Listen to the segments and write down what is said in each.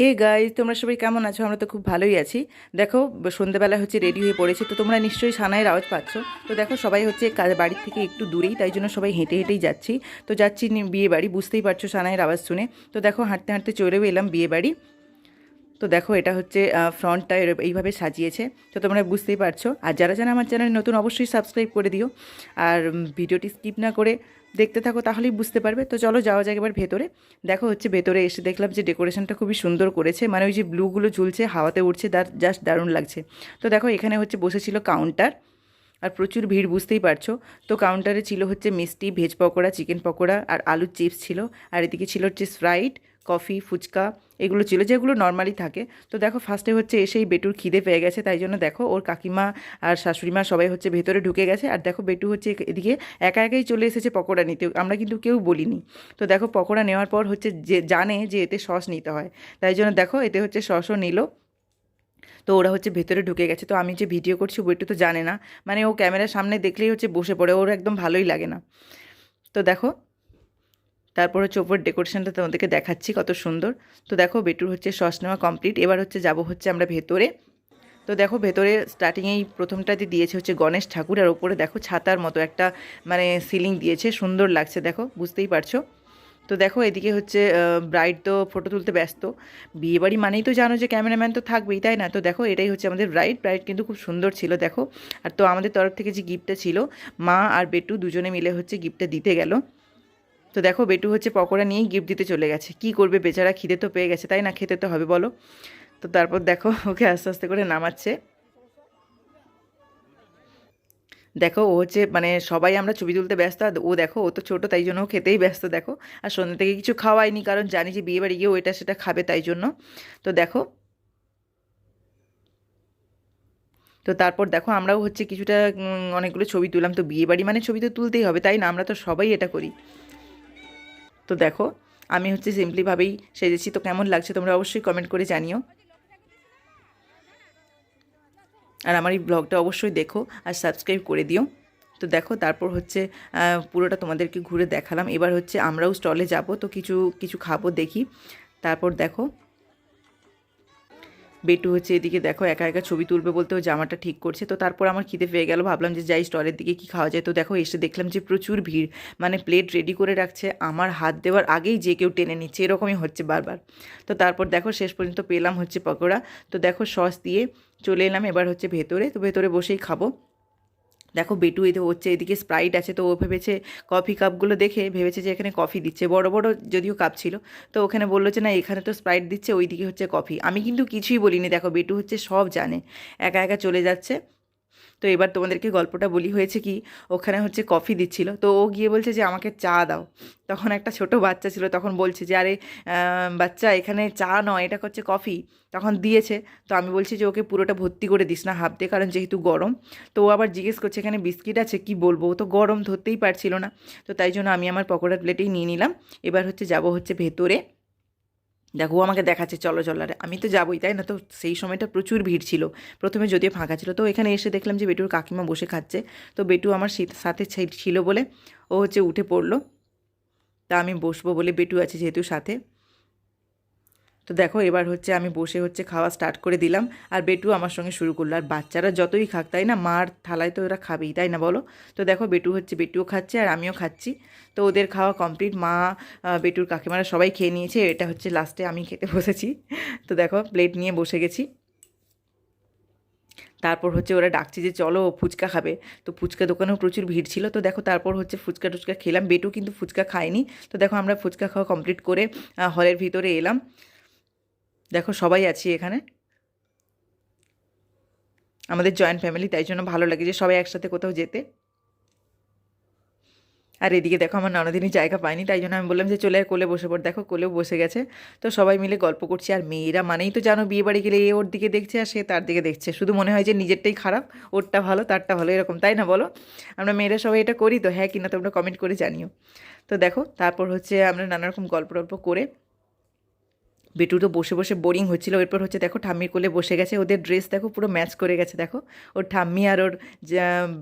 Hey guys, তোমরা সবাই কেমন আছো? আমরা তো খুব ভালোই আছি। দেখো, সন্ধ্যেবেলা হচ্ছে রেডি হয়ে পড়েছে, তো তোমরা নিশ্চয়ই সানাইয়ের আওয়াজ পাচ্ছ। তো দেখো, সবাই হচ্ছে বাড়ির থেকে একটু দূরেই, তাই জন্য সবাই হেঁটে হেঁটেই যাচ্ছি। তো যাচ্ছি বিয়ে বাড়ি, বুঝতেই পারছো সানাইয়ের আওয়াজ শুনে। তো দেখো, হাঁটতে হাঁটতে চলেও এলাম বিয়ে বাড়ি। তো দেখো, এটা হচ্ছে ফ্রন্টটা এইভাবে সাজিয়েছে। তো তোমরা বুঝতেই পারছো। আর যারা যারা আমার চ্যানেল নতুন, অবশ্যই সাবস্ক্রাইব করে দিও। আর ভিডিওটি স্কিপ না করে দেখতে থাকো, তাহলেই বুঝতে পারবে। তো চলো যাওয়া যাক এবার ভেতরে। দেখো হচ্ছে ভেতরে এসে দেখলাম যে ডেকোরেশনটা খুবই সুন্দর করেছে, মানে ওই যে ব্লুগুলো ঝুলছে হাওয়াতে উঠছে, জাস্ট দারুণ লাগছে। তো দেখো, এখানে হচ্ছে বসেছিল কাউন্টার, আর প্রচুর ভিড়, বুঝতেই পারছো। তো কাউন্টারে ছিল হচ্ছে মিষ্টি, ভেজ পকোড়া, চিকেন পকোড়া আর আলুর চিপস ছিল। আর এদিকে ছিল হচ্ছে স্প্রাইট, কফি, ফুচকা, এগুলো ছিল যেগুলো নর্মালি থাকে। তো দেখো, ফার্স্টে হচ্ছে এসেই বেটুর খিদে পেয়ে গেছে, তাই জন্য দেখো ওর কাকিমা আর শাশুড়ি মা সবাই হচ্ছে ভেতরে ঢুকে গেছে। আর দেখো, বেটু হচ্ছে এদিকে একা একাই চলে এসেছে পকোড়া নিতে, আমরা কিন্তু কেউ বলিনি। তো দেখো, পকোড়া নেওয়ার পর হচ্ছে যে জানে যে এতে সস নিতে হয়, তাই জন্য দেখো এতে হচ্ছে সসও নিল। তো ওরা হচ্ছে ভেতরে ঢুকে গেছে। তো আমি যে ভিডিও করছি ও একটু তো জানে না, মানে ও ক্যামেরার সামনে দেখলেই হচ্ছে বসে পড়ে, ওর একদম ভালোই লাগে না। তো দেখো, তারপর হচ্ছে ওপর ডেকোরেশনটা তোমাদেরকে দেখাচ্ছি কত সুন্দর। তো দেখো, বেটুর হচ্ছে সস নেওয়া কমপ্লিট, এবার হচ্ছে যাব হচ্ছে আমরা ভেতরে। তো দেখো, ভেতরে স্টার্টিংয়েই প্রথমটাতে দিয়েছে হচ্ছে গণেশ ঠাকুর, আর ওপরে দেখো ছাতার মতো একটা মানে সিলিং দিয়েছে, সুন্দর লাগছে, দেখো বুঝতেই পারছো। তো দেখো, এদিকে হচ্ছে ব্রাইড তো ফটো তুলতে ব্যস্ত। বিয়েবাড়ি মানেই তো জানো যে ক্যামেরাম্যান তো থাকবেই, তাই না? তো দেখো, এটাই হচ্ছে আমাদের ব্রাইড। ব্রাইড কিন্তু খুব সুন্দর ছিল, দেখো। আর তো আমাদের তরফ থেকে যে গিফটটা ছিল, মা আর বেটু দুজনে মিলে হচ্ছে গিফটটা দিতে গেল। তো দেখো, বেটু হচ্ছে পকোড়া নিয়েই গিফট দিতে চলে গেছে। কি করবে বেচারা, খিদে তো পেয়ে গেছে, তাই না? খেতে তো হবে, বলো। তো তারপর দেখো, ওকে আস্তে আস্তে করে নামাচ্ছে। দেখো, ও হচ্ছে মানে সবাই আমরা ছবি তুলতে ব্যস্ত, আর ও দেখো, ও তো ছোটো, তাই জন্য ও খেতেই ব্যস্ত, দেখো। আর সন্ধ্যে থেকে কিছু খাওয়াইনি, কারণ জানি যে বিয়ে বাড়ি গিয়ে ও এটা সেটা খাবে, তাই জন্য। তো দেখো, তো তারপর দেখো, আমরাও হচ্ছে কিছুটা অনেকগুলো ছবি তুললাম। তো বিয়ে বাড়ি মানে ছবি তো তুলতেই হবে, তাই না? আমরা তো সবাই এটা করি। তো দেখো, আমি হচ্ছে সিম্পলিভাবেই সেজেছি। তো কেমন লাগছে তোমরা অবশ্যই কমেন্ট করে জানিও। আর আমার এই ব্লগটা অবশ্যই দেখো আর সাবস্ক্রাইব করে দিও। তো দেখো, তারপর হচ্ছে পুরোটা তোমাদেরকে ঘুরে দেখালাম। এবার হচ্ছে আমরাও স্টলে যাব, তো কিছু কিছু খাবো দেখি। তারপর দেখো, বেটু হচ্ছে এদিকে দেখো একা একা ছবি তুলবে বলতে ও জামাটা ঠিক করছে। তো তারপর আমার খিদে পেয়ে গেল, ভাবলাম যে যাই স্টলের দিকে কি খাওয়া যায়। তো দেখো, এসে দেখলাম যে প্রচুর ভিড়, মানে প্লেট রেডি করে রাখছে, আমার হাত দেওয়ার আগেই যে কেউ টেনে নিচ্ছে, এরকমই হচ্ছে বারবার। তো তারপর দেখো, শেষ পর্যন্ত পেলাম হচ্ছে পকোড়া। তো দেখো, সস দিয়ে চলে এলাম এবার হচ্ছে ভেতরে। তো ভেতরে বসেই খাবো। দেখো, বেটু এতে হচ্ছে এদিকে স্প্রাইট আছে, তো ও ভেবেছে, কফি কাপগুলো দেখে ভেবেছে যে এখানে কফি দিচ্ছে, বড় বড় যদিও কাপ ছিল। তো ওখানে বললো যে না, এখানে তো স্প্রাইট দিচ্ছে, ওইদিকে হচ্ছে কফি। আমি কিন্তু কিছুই বলিনি, দেখো বেটু হচ্ছে সব জানে, একা একা চলে যাচ্ছে। তো এবার তোমাদেরকে গল্পটা বলি, হয়েছে কি, ওখানে হচ্ছে কফি দিচ্ছিল, তো ও গিয়ে বলছে যে আমাকে চা দাও। তখন একটা ছোট বাচ্চা ছিল, তখন বলছে যে আরে বাচ্চা, এখানে চা নয়, এটা হচ্ছে কফি। তখন দিয়েছে। তো আমি বলছি যে ওকে পুরোটা ভর্তি করে দিস না, হাফ দিয়ে, কারণ যেহেতু গরম। তো ও আবার জিজ্ঞেস করছে এখানে বিস্কিট আছে, কি বলবো, ও তো গরম ধরতেই পারছিল না। তো তাই জন্য আমি আমার পকোড়ার প্লেটেই নিয়ে নিলাম। এবার হচ্ছে যাব হচ্ছে ভেতরে। দেখো, ও আমাকে দেখাচ্ছে চলো চলো, আরে আমি তো যাবোই, তাই না? তো সেই সময়টা প্রচুর ভিড় ছিল, প্রথমে যদিও ফাঁকা ছিল। তো এখানে এসে দেখলাম যে বেটুর কাকিমা বসে খাচ্ছে। তো বেটু আমার সাথে ছিল বলে ও হচ্ছে উঠে পড়লো। তা আমি বসবো বলে, বেটু আছে যেহেতু সাথে। তো দেখো, এবার হচ্ছে আমি বসে হচ্ছে খাওয়া স্টার্ট করে দিলাম। আর বেটু আমার সঙ্গে শুরু করলো। আর বাচ্চারা যতই খাক, তাই না, মার থালায় তো ওরা খাবেই, তাই না বলো? তো দেখো, বেটুও খাচ্ছে আর আমিও খাচ্ছি। তো ওদের খাওয়া কমপ্লিট, মা, বেটুর কাকিমারা সবাই খেয়ে নিয়েছে, এটা হচ্ছে লাস্টে আমি খেতে বসেছি। তো দেখো, প্লেট নিয়ে বসে গেছি। তারপর হচ্ছে ওরা ডাকছে যে চলো ফুচকা খাবে। তো ফুচকা দোকানেও প্রচুর ভিড় ছিল। তো দেখো, তারপর হচ্ছে ফুচকা টুচকা খেলাম, বেটু কিন্তু ফুচকা খায়নি। তো দেখো, আমরা ফুচকা খাওয়া কমপ্লিট করে হলের ভিতরে এলাম। দেখো, সবাই আছি এখানে, আমাদের জয়েন্ট ফ্যামিলি, তাই জন্য ভালো লাগে যে সবাই একসাথে কোথাও যেতে। আর এদিকে দেখো, আমার ননদিনী জায়গা পায়নি, তাই জন্য আমি বললাম যে চলে আয়, কোলে বসে পড়। দেখো, কোলেও বসে গেছে। তো সবাই মিলে গল্প করছি। আর মেয়েরা মানেই তো জানো, বিয়ে বাড়ি গেলে এ ওর দিকে দেখছে আর সে তার দিকে দেখছে, শুধু মনে হয় যে নিজেরটাই খারাপ, ওরটা ভালো তারটা ভালো, এরকম, তাই না বলো? আমরা মেয়েরা সবাই এটা করি তো, হ্যাঁ কিনা তোমরা কমেন্ট করে জানিও। তো দেখো, তারপর হচ্ছে আমরা নানা রকম গল্প টল্প করে বেটু তো বসে বসে বোরিং হচ্ছিল, এরপর হচ্ছে দেখো ঠাম্মির কোলে বসে গেছে, ওদের ড্রেস দেখো পুরো ম্যাচ করে গেছে, দেখো ওর ঠাম্মি আর ওর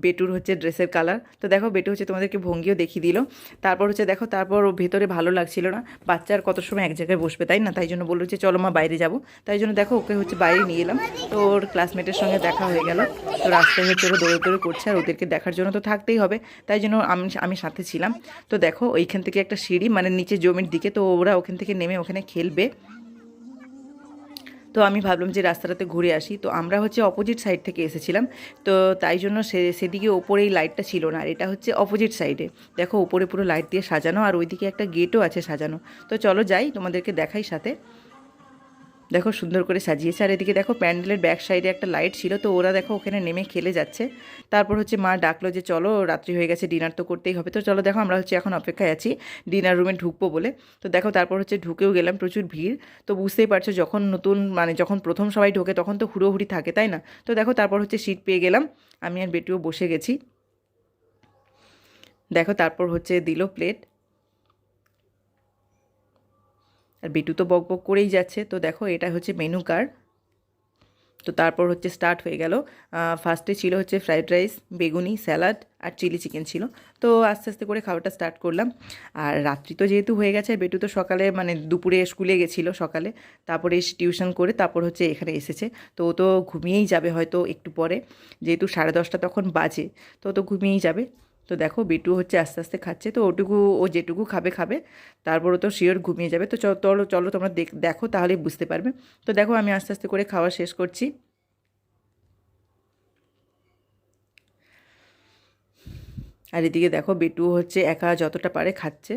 বেটুর হচ্ছে ড্রেসের কালার। তো দেখো বেটু হচ্ছে তোমাদেরকে ভঙ্গিও দেখিয়ে দিল। তারপর হচ্ছে দেখো, তারপর ও ভেতরে ভালো লাগছিল না, বাচ্চার কত সময় এক জায়গায় বসবে তাই না, তাই জন্য বললো যে চলো মা বাইরে যাবো, তাই জন্য দেখো ওকে হচ্ছে বাইরে নিয়ে এলাম। তো ওর ক্লাসমেটের সঙ্গে দেখা হয়ে গেল, তো রাস্তায় হচ্ছে ওরা দৌড়ে দৌড়ে করছে, আর ওদেরকে দেখার জন্য তো থাকতেই হবে, তাই জন্য আমি সাথে ছিলাম। তো দেখো ওইখান থেকে একটা সিঁড়ি মানে নিচে জমির দিকে, তো ওরা ওখান থেকে নেমে ওখানে খেলবে। তো আমি ভাবলাম যে রাস্তাটাতে ঘুরে আসি, তো আমরা হচ্ছে অপোজিট সাইড থেকে এসেছিলাম, তো তাই জন্য সেদিকে ওপরে এই লাইটটা ছিল না, আর এটা হচ্ছে অপোজিট সাইডে। দেখো ওপরে পুরো লাইট দিয়ে সাজানো, আর ওইদিকে একটা গেটও আছে সাজানো। তো চলো যাই, তোমাদেরকে দেখাই সাথে। দেখো সুন্দর করে সাজিয়েছে, আর এদিকে দেখো প্যান্ডেলের ব্যাক সাইডে একটা লাইট ছিল, তো ওরা দেখো ওখানে নেমে খেলে যাচ্ছে। তারপর হচ্ছে মা ডাকলো যে চলো রাত্রি হয়ে গেছে, ডিনার তো করতেই হবে, তো চলো দেখো আমরা হচ্ছে এখন অপেক্ষায় আছি ডিনার রুমে ঢুকবো বলে। তো দেখো তারপর হচ্ছে ঢুকেও গেলাম, প্রচুর ভিড়। তো বুঝতেই পারছো যখন নতুন মানে যখন প্রথম সবাই ঢোকে তখন তো হুড়োহুড়ি থাকে তাই না। তো দেখো তারপর হচ্ছে সিট পেয়ে গেলাম, আমি আর বেটুও বসে গেছি। দেখো তারপর হচ্ছে দিল প্লেট, আর বিটু তো বক বক করেই যাচ্ছে। তো দেখো এটা হচ্ছে মেনু কার্ড। তো তারপর হচ্ছে স্টার্ট হয়ে গেল। ফার্স্টে ছিল হচ্ছে ফ্রাইড রাইস, বেগুনি, স্যালাড আর চিলি চিকেন ছিল। তো আস্তে আস্তে করে খাওয়াটা স্টার্ট করলাম। আর রাত্রি তো যেহেতু হয়ে গেছে, বেটু তো সকালে মানে দুপুরে স্কুলে গেছিলো সকালে, তারপরে এসে টিউশন করে তারপর হচ্ছে এখানে এসেছে। তো ও তো ঘুমিয়েই যাবে হয়তো একটু পরে, যেহেতু 10:30 তখন বাজে, তো ও তো ঘুমিয়েই যাবে। তো দেখো বেটু হচ্ছে আস্তে আস্তে খাচ্ছে, তো ওটুকু ও যেটুকু খাবে খাবে, তারপর ও তো শিওর ঘুমিয়ে যাবে। তো চলো চলো তোমরা দেখো তাহলেই বুঝতে পারবে। তো দেখো আমি আস্তে আস্তে করে খাওয়া শেষ করছি। আর এদিকে দেখো বেটু হচ্ছে একা যতটা পারে খাচ্ছে।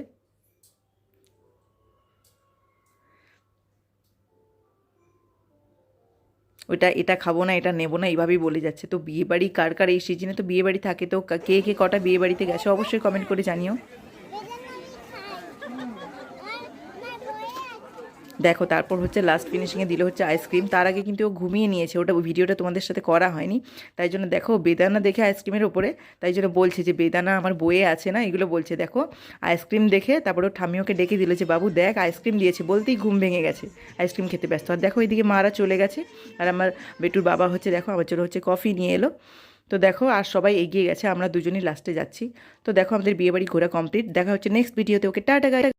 ওইটা এটা খাবো না, এটা নেবো না, এইভাবেই বলে যাচ্ছে। তো বিয়ে বাড়ি কার কার এই সিজনে তো বিয়ে বাড়ি থাকে, তো কে কে কটা বিয়ে বাড়িতে গেছে অবশ্যই কমেন্ট করে জানিও। দেখো তারপর হচ্ছে লাস্ট ফিনিশিংয়ে দিল হচ্ছে আইসক্রিম। তার আগে কিন্তু ও ঘুমিয়ে নিয়েছে, ওটা ভিডিওটা তোমাদের সাথে করা হয়নি, তাই জন্য দেখো বেদানা দেখে আইসক্রিমের ওপরে, তাই জন্য বলছে যে বেদানা আমার বইয়ে আছে না, এগুলো বলছে। দেখো আইসক্রিম দেখে তারপর ও ঠাম্মি ওকে ডেকে দিল যে বাবু দেখ আইসক্রিম দিয়েছে, বলতেই ঘুম ভেঙে গেছে, আইসক্রিম খেতে ব্যস্ত। আর দেখো এইদিকে মারা চলে গেছে, আর আমার বেটুর বাবা হচ্ছে দেখো আমার জন্য হচ্ছে কফি নিয়ে এলো। তো দেখো আর সবাই এগিয়ে গেছে, আমরা দুজনই লাস্টে যাচ্ছি। তো দেখো আমাদের বিয়েবাড়ি ঘোরা কমপ্লিট, দেখা হচ্ছে নেক্সট ভিডিওতে। ওকে টাটা গাইস।